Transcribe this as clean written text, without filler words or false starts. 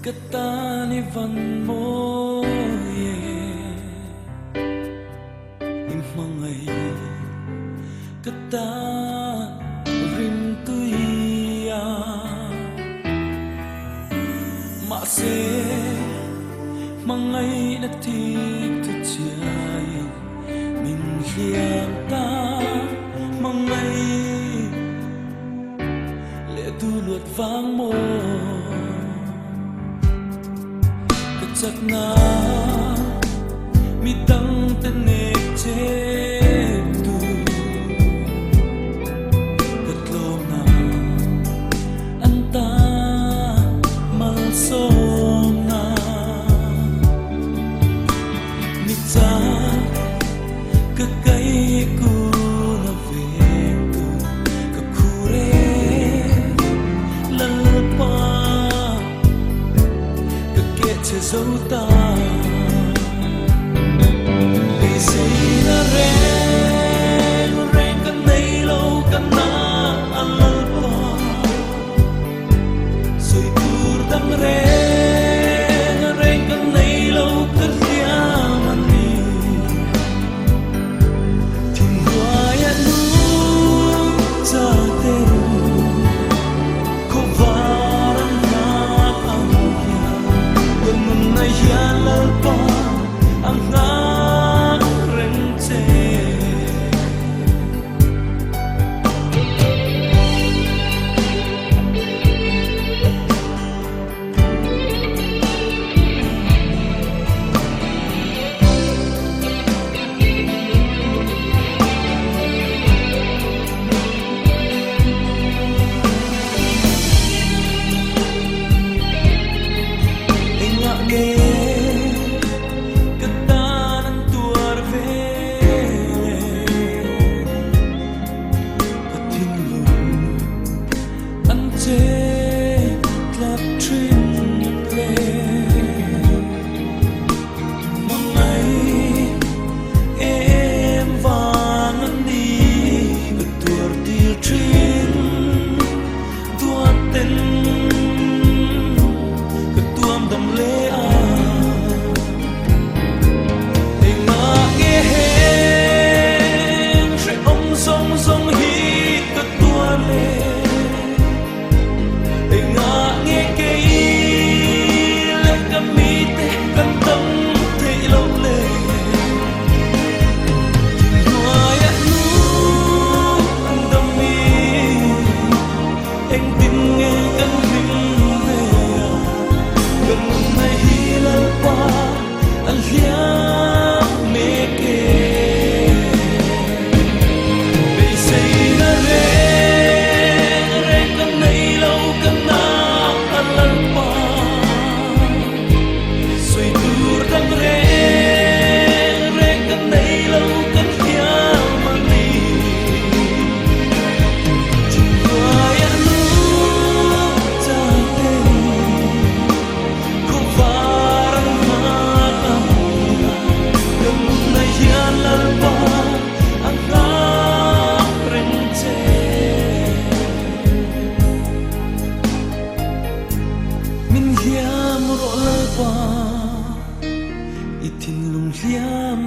Katani van moye imangay kata rim tuya mase mangay natik tu chai min hiam ta mangay le tu luat vang mo chắc na mi tăng tên nếp chết tu gật lô na anh ta mal sôm na mi cha cái cây cu na về tu cái khure lal pa che dấu ta vì gì na ren ren kan nay lâu kan na alal pa soi tur dang ren ren kan nay lâu kan dia mani tim hoya nu cha te ko varan na hian lalpa ang ngak reng che itin lung liam